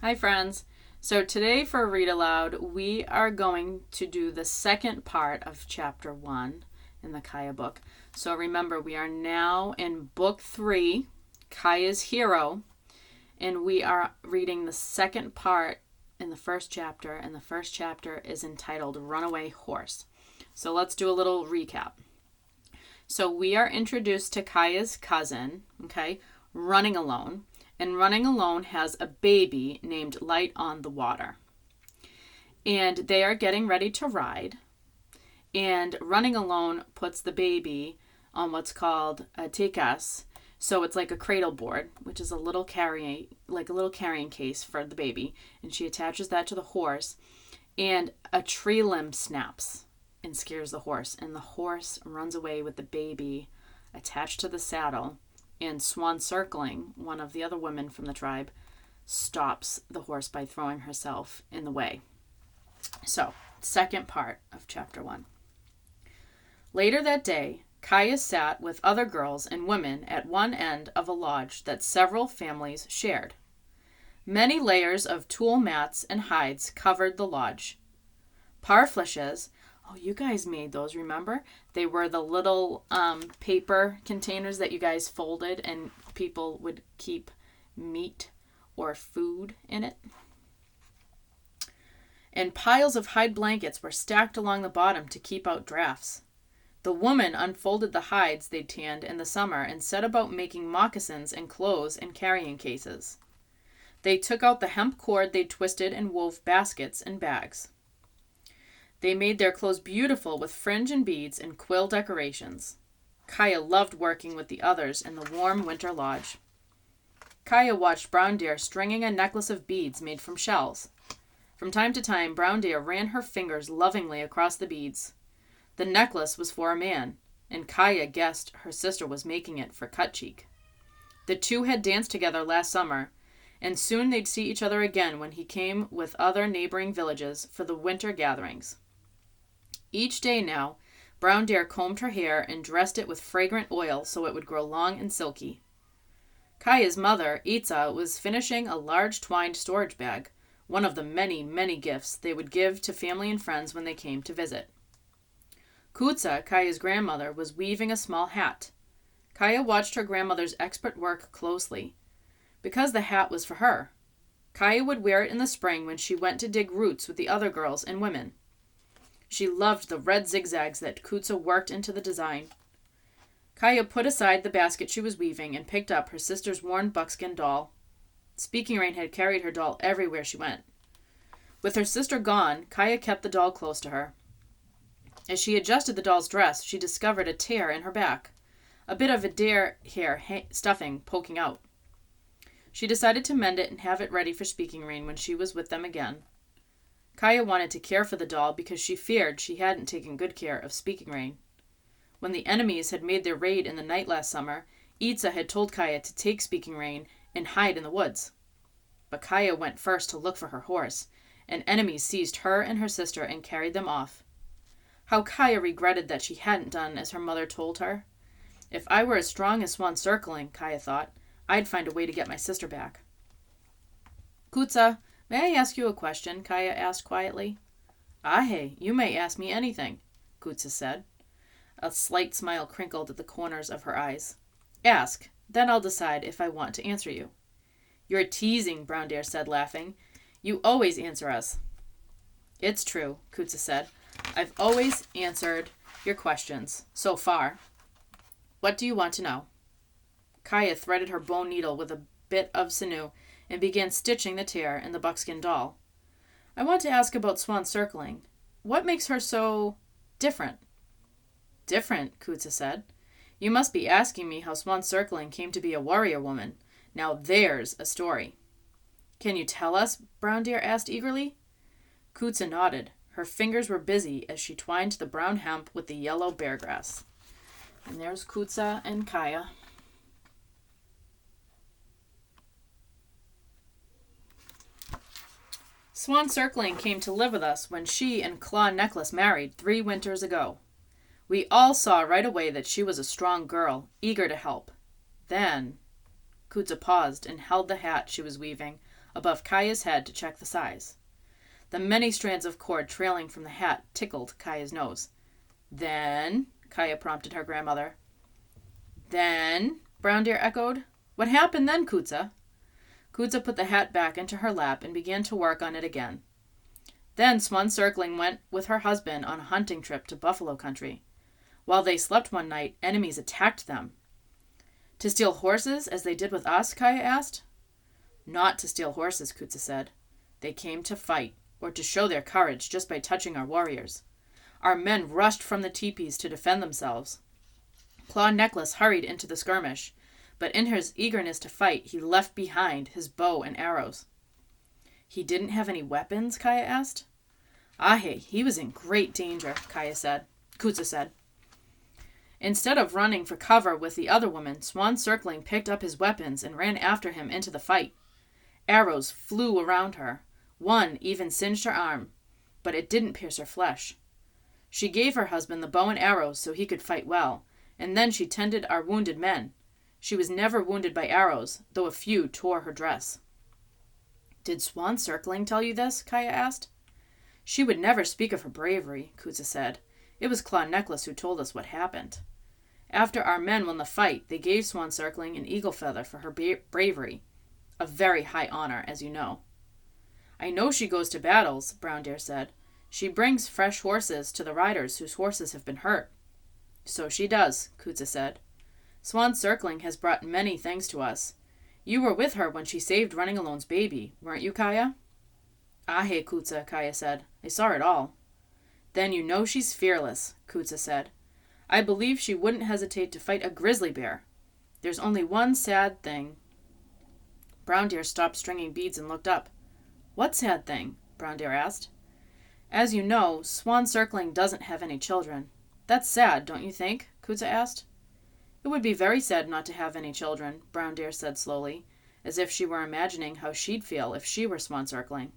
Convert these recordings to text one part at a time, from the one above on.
Hi, friends. So, today for Read Aloud, we are going to do the second part of Chapter 1 in the Kaya book. So, remember, we are now in Book 3, Kaya's Hero, and we are reading the second part in the first chapter, and the first chapter is entitled Runaway Horse. So, let's do a little recap. So, we are introduced to Kaya's cousin, Running Alone. And Running Alone has a baby named Light on the Water. And they are getting ready to ride. And Running Alone puts the baby on what's called a tikas. So it's like a cradle board, which is a little carrying case for the baby. And she attaches that to the horse. And a tree limb snaps and scares the horse. And the horse runs away with the baby attached to the saddle. And Swan Circling, one of the other women from the tribe, stops the horse by throwing herself in the way. So, second part of Chapter 1. Later that day, Kaya sat with other girls and women at one end of a lodge that several families shared. Many layers of tulle mats and hides covered the lodge. Parfleches. Oh, you guys made those, remember? They were the little paper containers that you guys folded and people would keep meat or food in it. And piles of hide blankets were stacked along the bottom to keep out drafts. The woman unfolded the hides they'd tanned in the summer and set about making moccasins and clothes and carrying cases. They took out the hemp cord they'd twisted and wove baskets and bags. They made their clothes beautiful with fringe and beads and quill decorations. Kaya loved working with the others in the warm winter lodge. Kaya watched Brown Deer stringing a necklace of beads made from shells. From time to time, Brown Deer ran her fingers lovingly across the beads. The necklace was for a man, and Kaya guessed her sister was making it for Cut Cheek. The two had danced together last summer, and soon they'd see each other again when he came with other neighboring villages for the winter gatherings. Each day now, Brown Deer combed her hair and dressed it with fragrant oil so it would grow long and silky. Kaya's mother, Itza, was finishing a large twined storage bag, one of the many, many gifts they would give to family and friends when they came to visit. Kutsa, Kaya's grandmother, was weaving a small hat. Kaya watched her grandmother's expert work closely, because the hat was for her. Kaya would wear it in the spring when she went to dig roots with the other girls and women. She loved the red zigzags that Kutsa worked into the design. Kaya put aside the basket she was weaving and picked up her sister's worn buckskin doll. Speaking Rain had carried her doll everywhere she went. With her sister gone, Kaya kept the doll close to her. As she adjusted the doll's dress, she discovered a tear in her back, a bit of a deer hair stuffing poking out. She decided to mend it and have it ready for Speaking Rain when she was with them again. Kaya wanted to care for the doll because she feared she hadn't taken good care of Speaking Rain. When the enemies had made their raid in the night last summer, Itza had told Kaya to take Speaking Rain and hide in the woods. But Kaya went first to look for her horse, and enemies seized her and her sister and carried them off. How Kaya regretted that she hadn't done as her mother told her. If I were as strong as Swan Circling, Kaya thought, I'd find a way to get my sister back. Kutsa, may I ask you a question? Kaya asked quietly. Ahe, you may ask me anything, Kutsa said. A slight smile crinkled at the corners of her eyes. Ask, then I'll decide if I want to answer you. You're teasing, Brown Deer said, laughing. You always answer us. It's true, Kutsa said. I've always answered your questions, so far. What do you want to know? Kaya threaded her bone needle with a bit of sinew and began stitching the tear in the buckskin doll. I want to ask about Swan Circling. What makes her so different? Different, Kutsa said. You must be asking me how Swan Circling came to be a warrior woman. Now there's a story. Can you tell us? Brown Deer asked eagerly. Kutsa nodded. Her fingers were busy as she twined the brown hemp with the yellow bear grass. And there's Kutsa and Kaya. Swan Circling came to live with us when she and Claw Necklace married 3 winters ago. We all saw right away that she was a strong girl, eager to help. Then Kutsa paused and held the hat she was weaving above Kaya's head to check the size. The many strands of cord trailing from the hat tickled Kaya's nose. Then, Kaya prompted her grandmother. Then, Brown Deer echoed. What happened then, Kutza? Kutza put the hat back into her lap and began to work on it again. Then Swan Circling went with her husband on a hunting trip to buffalo country. While they slept one night, enemies attacked them. To steal horses, as they did with us? Kaya asked. Not to steal horses, Kutza said. They came to fight, or to show their courage just by touching our warriors. Our men rushed from the teepees to defend themselves. Claw Necklace hurried into the skirmish, but in his eagerness to fight, he left behind his bow and arrows. He didn't have any weapons? Kaya asked. Ahe, he was in great danger, Kutza said. Instead of running for cover with the other woman, Swan Circling picked up his weapons and ran after him into the fight. Arrows flew around her. One even singed her arm, but it didn't pierce her flesh. She gave her husband the bow and arrows so he could fight well, and then she tended our wounded men. She was never wounded by arrows, though a few tore her dress. Did Swan Circling tell you this? Kaya asked. She would never speak of her bravery, Kutza said. It was Claw Necklace who told us what happened. After our men won the fight, they gave Swan Circling an eagle feather for her bravery, a very high honor, as you know. I know she goes to battles, Brown Deer said. She brings fresh horses to the riders whose horses have been hurt. So she does, Kutza said. Swan Circling has brought many things to us. You were with her when she saved Running Alone's baby, weren't you, Kaya? Ahe, Kutza, Kaya said. I saw it all. Then you know she's fearless, Kutza said. I believe she wouldn't hesitate to fight a grizzly bear. There's only one sad thing. Brown Deer stopped stringing beads and looked up. What sad thing? Brown Deer asked. As you know, Swan Circling doesn't have any children. That's sad, don't you think? Kutza asked. It would be very sad not to have any children, Brown Deer said slowly, as if she were imagining how she'd feel if she were Swan Circling.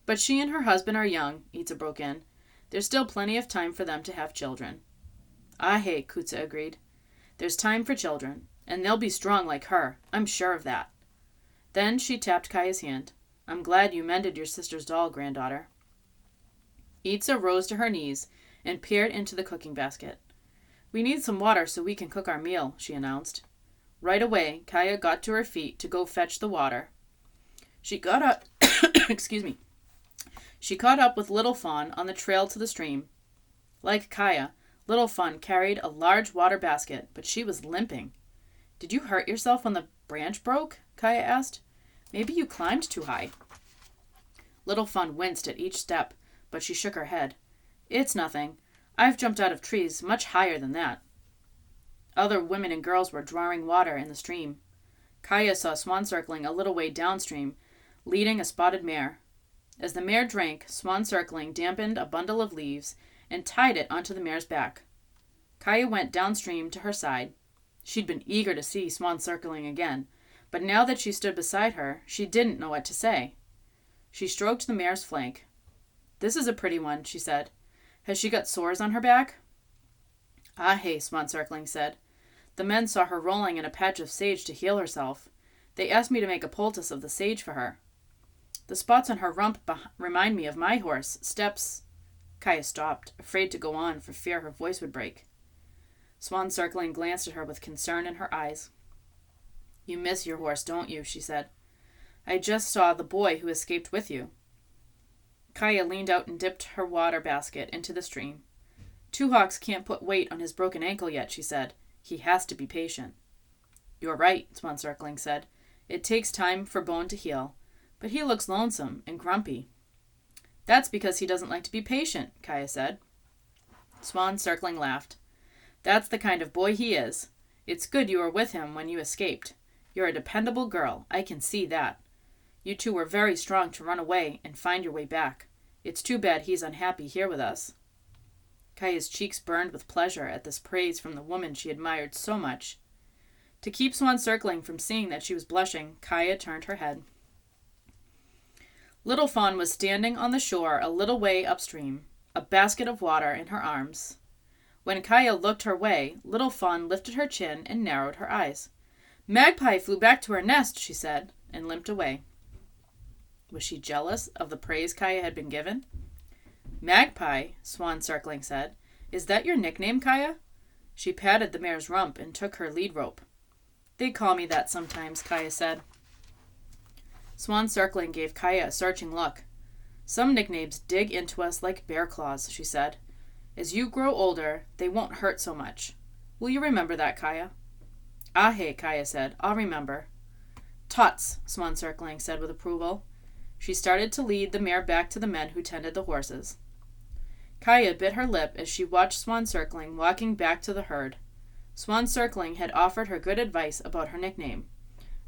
But she and her husband are young, Itza broke in. There's still plenty of time for them to have children. Ahe, Kutza agreed. There's time for children, and they'll be strong like her. I'm sure of that. Then she tapped Kaya's hand. I'm glad you mended your sister's doll, granddaughter. Itza rose to her knees and peered into the cooking basket. We need some water so we can cook our meal, she announced. Right away, Kaya got to her feet to go fetch the water. She got up She caught up with Little Fawn on the trail to the stream. Like Kaya, Little Fawn carried a large water basket, but she was limping. Did you hurt yourself when the branch broke? Kaya asked. Maybe you climbed too high. Little Fawn winced at each step, but she shook her head. It's nothing. I've jumped out of trees much higher than that. Other women and girls were drawing water in the stream. Kaya saw Swan Circling a little way downstream, leading a spotted mare. As the mare drank, Swan Circling dampened a bundle of leaves and tied it onto the mare's back. Kaya went downstream to her side. She'd been eager to see Swan Circling again, but now that she stood beside her, she didn't know what to say. She stroked the mare's flank. This is a pretty one, she said. Has she got sores on her back? Ahe, Swan Circling said. The men saw her rolling in a patch of sage to heal herself. They asked me to make a poultice of the sage for her. The spots on her rump remind me of my horse, Steps. Kaya stopped, afraid to go on for fear her voice would break. Swan Circling glanced at her with concern in her eyes. You miss your horse, don't you? She said. I just saw the boy who escaped with you. Kaya leaned out and dipped her water basket into the stream. Two Hawks can't put weight on his broken ankle yet, she said. He has to be patient. You're right, Swan Circling said. It takes time for Bone to heal, but he looks lonesome and grumpy. That's because he doesn't like to be patient, Kaya said. Swan Circling laughed. That's the kind of boy he is. It's good you were with him when you escaped. You're a dependable girl, I can see that. You two were very strong to run away and find your way back. It's too bad he's unhappy here with us. Kaya's cheeks burned with pleasure at this praise from the woman she admired so much. To keep Swan Circling from seeing that she was blushing, Kaya turned her head. Little Fawn was standing on the shore a little way upstream, a basket of water in her arms. When Kaya looked her way, Little Fawn lifted her chin and narrowed her eyes. Magpie flew back to her nest, she said, and limped away. Was she jealous of the praise Kaya had been given? Magpie, Swan Circling said. Is that your nickname, Kaya? She patted the mare's rump and took her lead rope. They call me that sometimes, Kaya said. Swan Circling gave Kaya a searching look. Some nicknames dig into us like bear claws, she said. As you grow older, they won't hurt so much. Will you remember that, Kaya? Ahe, Kaya said. I'll remember. Tots, Swan Circling said with approval. She started to lead the mare back to the men who tended the horses. Kaya bit her lip as she watched Swan Circling walking back to the herd. Swan Circling had offered her good advice about her nickname.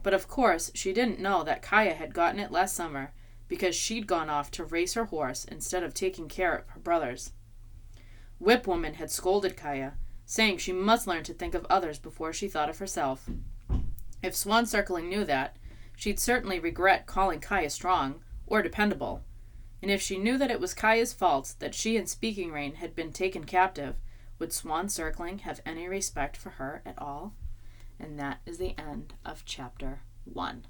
But of course she didn't know that Kaya had gotten it last summer because she'd gone off to race her horse instead of taking care of her brothers. Whip Woman had scolded Kaya, saying she must learn to think of others before she thought of herself. If Swan Circling knew that, she'd certainly regret calling Kaya strong or dependable. And if she knew that it was Kaya's fault that she and Speaking Rain had been taken captive, would Swan Circling have any respect for her at all? And that is the end of chapter 1.